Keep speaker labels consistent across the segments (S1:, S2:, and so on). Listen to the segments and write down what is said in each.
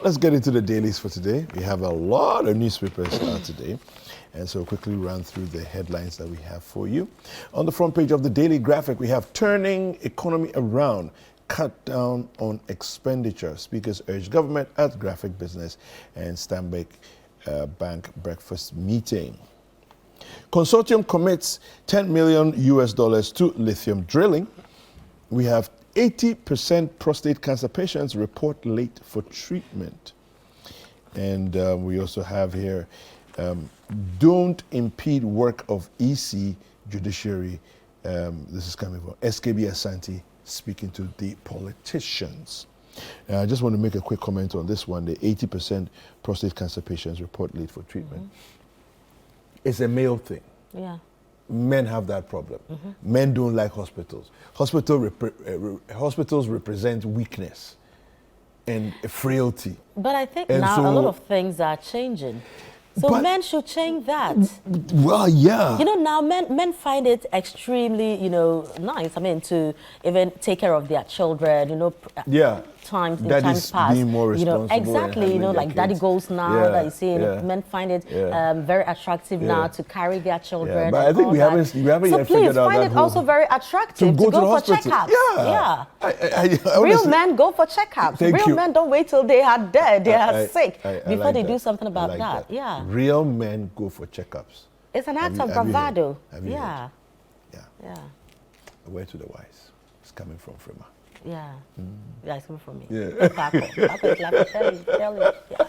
S1: let's get into the dailies for today. We have a lot of newspapers today. And so quickly run through the headlines that we have for you. On the front page of the Daily Graphic, we have turning economy around, cut down on expenditure. Speakers urge government at graphic business and Stanbic Bank breakfast meeting. Consortium commits $10 million to lithium drilling. We have 80% prostate cancer patients report late for treatment. And we also have here, don't impede work of EC judiciary. This is coming from SKB Asante speaking to the politicians. I just want to make a quick comment on this one. The 80% prostate cancer patients report late for treatment. It's a male thing.
S2: Yeah.
S1: Men have that problem. Men don't like hospitals. Hospitals represent weakness and frailty.
S2: But I think
S1: And
S2: now
S1: so-
S2: a lot of things are changing. So
S1: But-
S2: men should change that.
S1: Well, yeah.
S2: You know, now men find it extremely, nice. I mean, to even take care of their children,
S1: Yeah.
S2: times
S1: Daddy's
S2: past.
S1: being more responsible and
S2: Exactly,
S1: handling their
S2: like daddy
S1: kids.
S2: goals now
S1: Yeah,
S2: that you see,
S1: yeah.
S2: men find it
S1: Yeah.
S2: very attractive now to carry their children.
S1: Yeah, but I think we haven't
S2: So
S1: yet
S2: please
S1: figured out
S2: find
S1: that
S2: it also
S1: whole-
S2: very attractive to
S1: to the
S2: go for
S1: hospital.
S2: checkups.
S1: Yeah.
S2: Yeah.
S1: I
S2: Real
S1: honestly-
S2: men go for checkups.
S1: Thank
S2: Real
S1: you.
S2: men don't wait till they are dead, they are
S1: I-
S2: sick
S1: I
S2: before
S1: like
S2: they
S1: that.
S2: do something
S1: I
S2: about
S1: like
S2: that. Yeah.
S1: Real men go for checkups.
S2: It's an act
S1: Have
S2: of
S1: you heard?
S2: bravado.
S1: Have you
S2: Yeah.
S1: heard? Yeah.
S2: Yeah.
S1: A word to the wise. It's coming from Frema.
S2: Yeah. Yeah, it's coming from me.
S1: Yeah.
S2: Paco is laughing. Tell you. Yeah.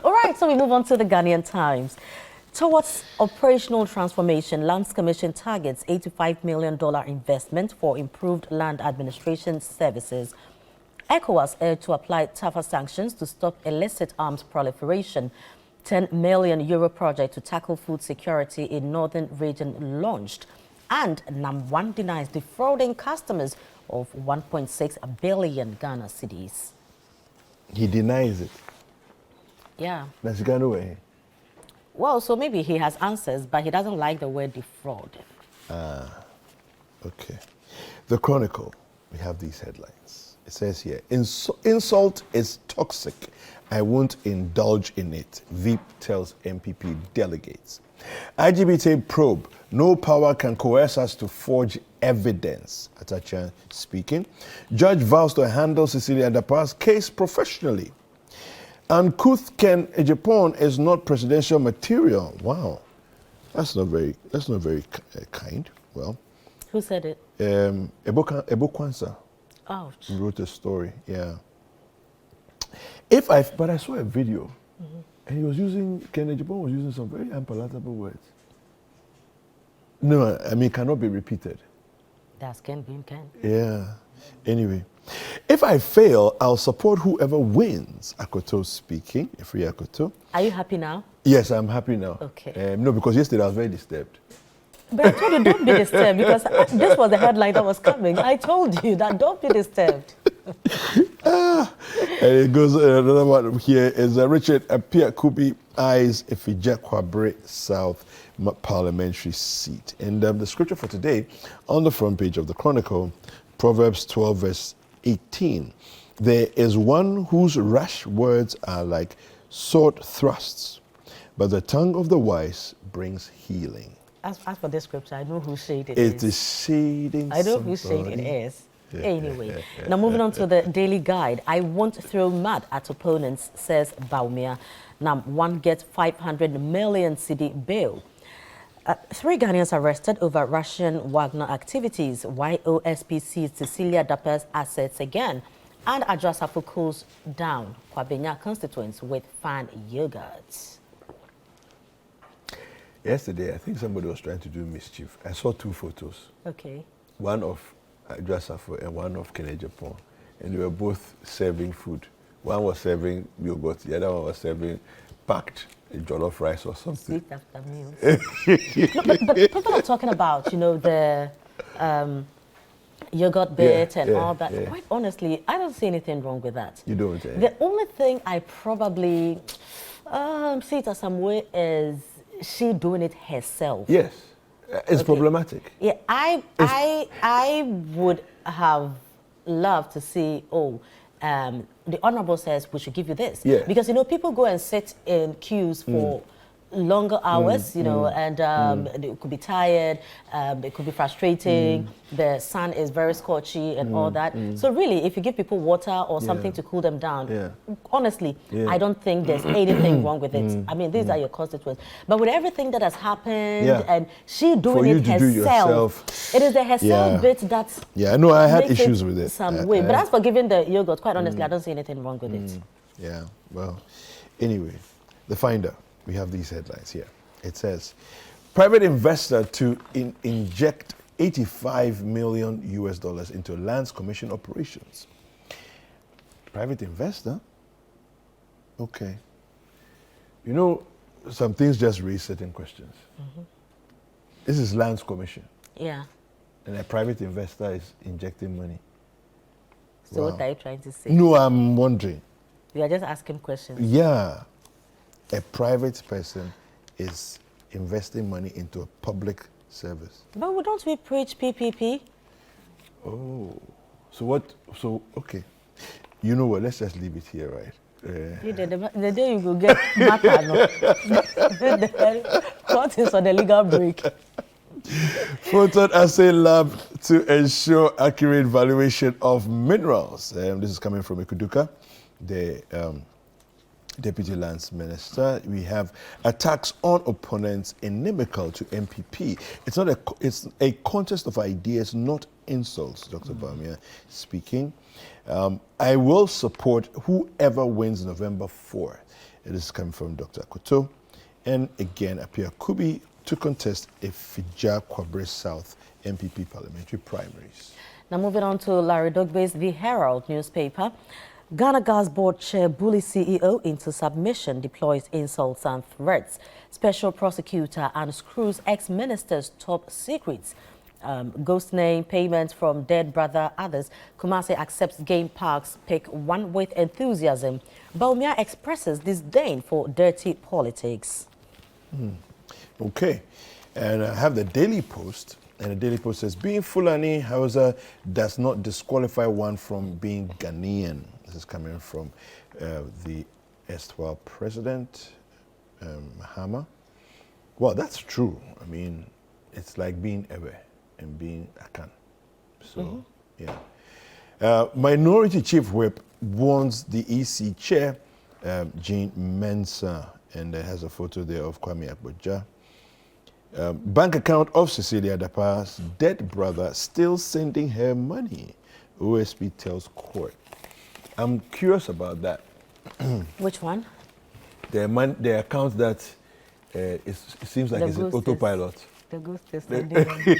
S2: All right, so we move on to the Ghanaian Times. Towards operational transformation, Lands Commission targets $85 million investment for improved land administration services. ECOWAS urged to apply tougher sanctions to stop illicit arms proliferation. €10 million project to tackle food security in northern region launched. And NAM1 denies defrauding customers of 1.6 billion Ghana cedis.
S1: He denies it.
S2: Yeah.
S1: That's Ghana way.
S2: Well, so maybe he has answers, but he doesn't like the word defraud.
S1: Okay. The Chronicle, we have these headlines. It says here, insult is toxic. I won't indulge in it. Veep tells MPP delegates. IGBT probe, no power can coerce us to forge evidence. Atacha speaking. Judge vows to handle Cecilia Dapa's case professionally. Uncouth Ken Ejapon is not presidential material. Wow. That's not very kind. Well,
S2: Who said it?
S1: Ebo Kwanzaa
S2: Ouch.
S1: wrote a story, yeah. But I saw a video, and Ken Ejapon was using some very unpalatable words. No, I mean, cannot be repeated.
S2: That's Ken being Ken.
S1: Yeah. Anyway, if I fail, I'll support whoever wins. Akoto speaking, Free Akoto.
S2: Are you happy now?
S1: Yes, I'm happy now.
S2: Okay.
S1: No, because yesterday I was very disturbed.
S2: But I told you don't be disturbed because this was the headline that was coming. I told you that don't be disturbed.
S1: And it goes, another one here is Richard Apia Kubi eyes Ifija Kwabre South parliamentary seat. And the scripture for today on the front page of the Chronicle, Proverbs 12 verse 18. There is one whose rash words are like sword thrusts, but the tongue of the wise brings healing.
S2: As for this scripture, I know whose shade it is.
S1: It is shading
S2: I know whose shade it is. Anyway, now moving on to the Daily Guide. I won't throw mud at opponents, says Baumia. Now, one gets 500 million cedi bail. 3 Ghanaians arrested over Russian Wagner activities. YOSP seized Cecilia Dapa's assets again. And Adrasafo cools down Kwabenya constituents with fan yogurts.
S1: Yesterday, I think somebody was trying to do mischief. I saw 2 photos.
S2: Okay.
S1: One of Adrasafo and one of Kene Japan. And they were both serving food. One was serving yogurt, the other one was serving packed jollof rice or something.
S2: Sweet after meals. No, but people are talking about, the yogurt bit and all that.
S1: Yeah.
S2: Quite honestly, I don't see anything wrong with that.
S1: You don't,
S2: The only thing I probably see it as some way is she doing it herself.
S1: Yes. It's problematic.
S2: Yeah, I would have loved to see, the Honorable says we should give you this.
S1: Yeah.
S2: Because, you know, people go and sit in queues for longer hours, you know, and they could be tired, it could be frustrating, the sun is very scorchy and all that. So really, if you give people water or something to cool them down, honestly, I don't think there's anything wrong with it. I mean, these are your constituents. But with everything that has happened and she doing it herself, it is the herself bit that's...
S1: Yeah, I know I had issues with it.
S2: Some way. But as for giving the yogurt, quite honestly, I don't see anything wrong with it.
S1: Yeah, well, anyway, the Finder. We have these headlines here. It says, private investor to inject $85 million US into Lands Commission operations. Private investor? Okay. You know, some things just raise certain questions. This is Lands Commission.
S2: Yeah.
S1: And a private investor is injecting money.
S2: So what are you trying to say?
S1: No, I'm wondering.
S2: You are just asking questions.
S1: Yeah. A private person is investing money into a public service.
S2: But don't we preach PPP?
S1: Oh, so what? So okay, you know what? Let's just leave it here, right?
S2: The day you go get matter, no. What is on the legal break?
S1: Photon Assay Lab to ensure accurate valuation of minerals. This is coming from Ikuduka, the Deputy Lands Minister. We have attacks on opponents inimical to MPP. It's a contest of ideas, not insults, Dr. Bawumia speaking. I will support whoever wins November 4. It is coming from Dr. Akoto. And again, Apia Kubi to contest a Fija Kwabre South MPP parliamentary primaries.
S2: Now moving on to Larry Dogbe's The Herald newspaper. Ghana Gas Board Chair bully CEO into submission, deploys insults and threats. Special prosecutor unscrews ex-minister's top secrets. Ghost name, payments from dead brother, others. Kumasi accepts game parks, pick one with enthusiasm. Bawumia expresses disdain for dirty politics.
S1: Okay, and I have the Daily Post. And the Daily Post says, being Fulani Hausa does not disqualify one from being Ghanaian. This is coming from the erstwhile president, Mahama. Well, that's true. I mean, it's like being Ewe and being Akan. So, yeah. Minority Chief Whip warns the EC chair, Jean Mensah, and has a photo there of Kwame Akpogya. Bank account of Cecilia Dapa's dead brother still sending her money, OSP tells court. I'm curious about that.
S2: Which one?
S1: The account that it seems like it's an autopilot.
S2: The ghost is sending money.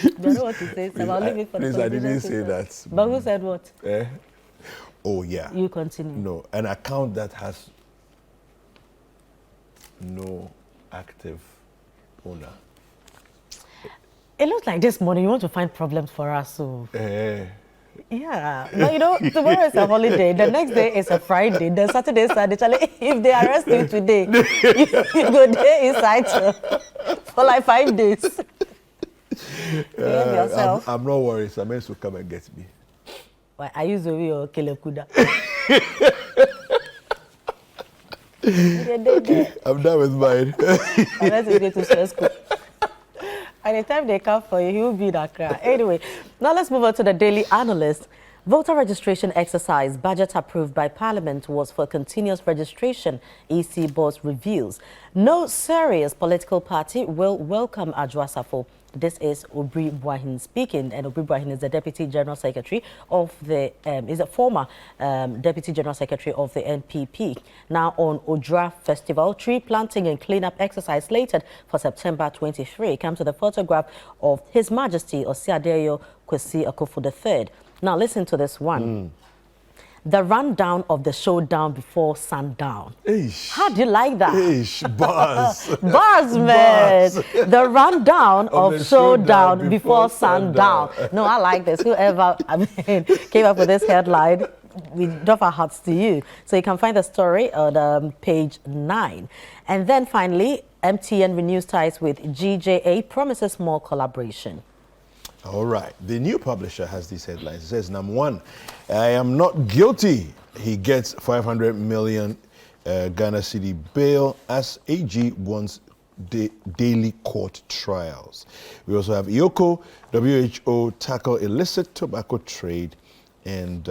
S2: You know what to say, so I'll leave it for
S1: please, I didn't say that.
S2: But who said what?
S1: Oh, yeah.
S2: You continue.
S1: No, an account that has no active owner.
S2: It looks like this morning you want to find problems for us, so... Yeah, but you know, tomorrow is a holiday, the next day is a Friday, then Saturday, Sunday. If they arrest you today, you go there inside for like 5 days. Yourself.
S1: I'm not worried, Sames will come and get me.
S2: Why, are you Zoe or Kelekuda?
S1: Okay, I'm done with mine.
S2: Unless you get to stress school. By the time they come for you, he will be in Accra. Anyway, now let's move on to the Daily Analyst. Voter registration exercise budget approved by Parliament was for continuous registration, EC board reveals. No serious political party will welcome Adwoa. This is Obri Bwahin speaking, and Obri Bwahin is the Deputy General Secretary of the, is a former Deputy General Secretary of the NPP. Now on Odra Festival, tree planting and cleanup exercise slated for September 23. Come to the photograph of His Majesty Osiadeyo Kwesi Akufo III. Now listen to this one. The rundown of the showdown before sundown.
S1: Eish.
S2: How do you like that?
S1: Eish, bars.
S2: Bars, man. The rundown of the showdown before sundown. No, I like this. Whoever came up with this headline, we drop our hearts to you. So you can find the story on page 9. And then finally, MTN renews ties with GJA, promises more collaboration.
S1: All right. The new publisher has these headlines. It says, number one, I am not guilty. He gets 500 million Ghana Citi bail as AG wants daily court trials. We also have IOCO, WHO tackle illicit tobacco trade, and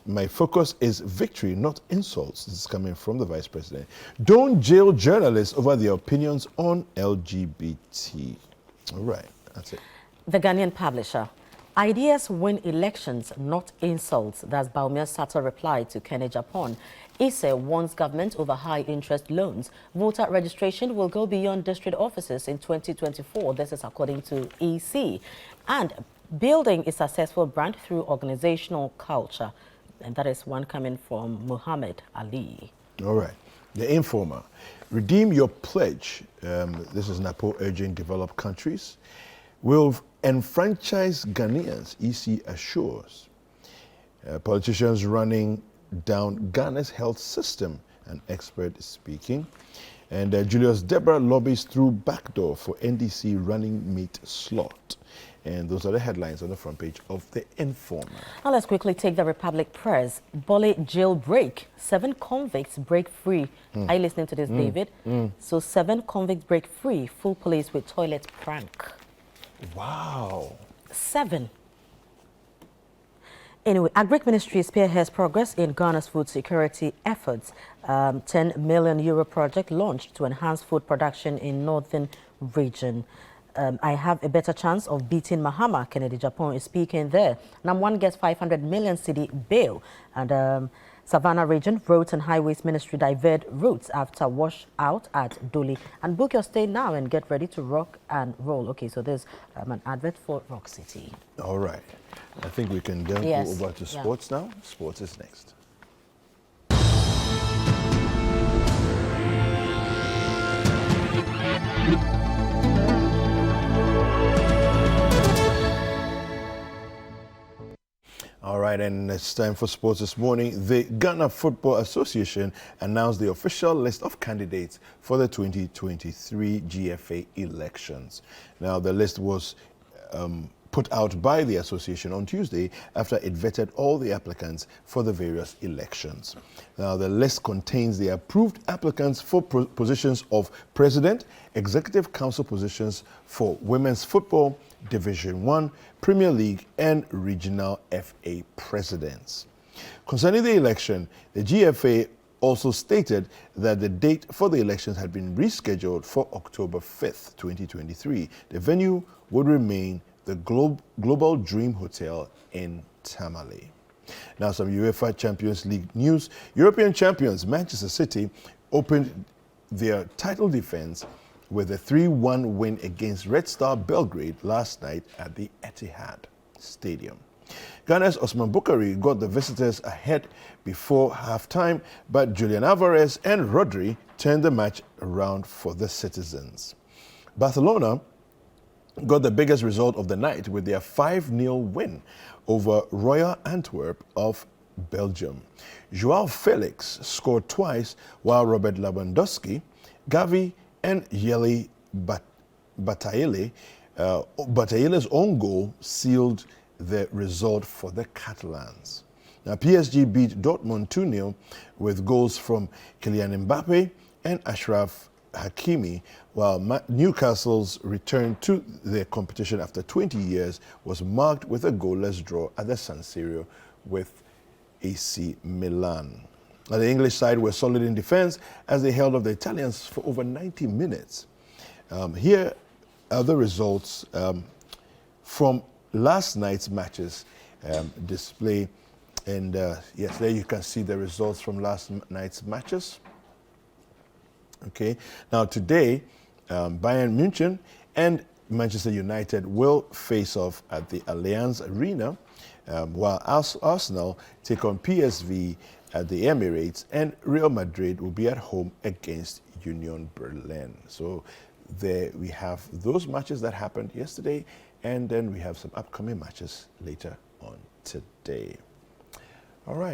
S1: my focus is victory, not insults. This is coming from the Vice President. Don't jail journalists over their opinions on LGBT. All right, that's it.
S2: The Ghanaian publisher. Ideas win elections, not insults. That's Baumia Sato replied to Kene Japan. Ise warns government over high interest loans. Voter registration will go beyond district offices in 2024. This is according to EC. And building a successful brand through organizational culture. And that is one coming from Muhammad Ali.
S1: All right. The Informer. Redeem your pledge. This is Napo urging developed countries. Will enfranchise Ghanaians, EC assures. Politicians running down Ghana's health system, an expert speaking. And Julius Deborah lobbies through backdoor for NDC running mate slot. And those are the headlines on the front page of The Informer.
S2: Now let's quickly take the Republic Press. Bole jailbreak. 7 convicts break free. Are you listening to this, David? So 7 convicts break free. Full police with toilet prank.
S1: Wow.
S2: 7. Anyway, Agric Ministry spearheads progress in Ghana's food security efforts. 10 million euro project launched to enhance food production in northern region. I have a better chance of beating Mahama. Kennedy Japan is speaking there. Number 1 gets 500 million cedi bail. And Savannah region, Roads and Highways Ministry divert routes after washout at Doli. And book your stay now and get ready to rock and roll. Okay, so there's an advert for Rock City.
S1: All right. I think we can then go over to sports now. Sports is next. All right, and it's time for sports this morning. The Ghana Football Association announced the official list of candidates for the 2023 GFA elections. Now, the list was put out by the association on Tuesday after it vetted all the applicants for the various elections. Now, the list contains the approved applicants for positions of president, executive council positions for women's football, Division 1, Premier League, and regional FA presidents. Concerning the election, the GFA also stated that the date for the elections had been rescheduled for October 5th, 2023. The venue would remain the Global Dream Hotel in Tamale. Now, some UEFA Champions League news. European champions Manchester City opened their title defense with a 3-1 win against Red Star Belgrade last night at the Etihad Stadium. Ghana's Osman Bukari got the visitors ahead before halftime, but Julian Alvarez and Rodri turned the match around for the citizens. Barcelona got the biggest result of the night with their 5-0 win over Royal Antwerp of Belgium. Joao Felix scored twice, while Robert Lewandowski, Gavi, and Yeli Bataille's own goal sealed the result for the Catalans. Now, PSG beat Dortmund 2-0 with goals from Kylian Mbappe and Ashraf Hakimi, while Newcastle's return to the competition after 20 years was marked with a goalless draw at the San Siro with AC Milan. Now, the English side were solid in defense as they held off the Italians for over 90 minutes. Here are the results from last night's matches display. And yes, there you can see the results from last night's matches. Okay, now today, Bayern Munich and Manchester United will face off at the Allianz Arena, while Arsenal take on PSV at the Emirates, and Real Madrid will be at home against Union Berlin. So there we have those matches that happened yesterday, and then we have some upcoming matches later on today. All right.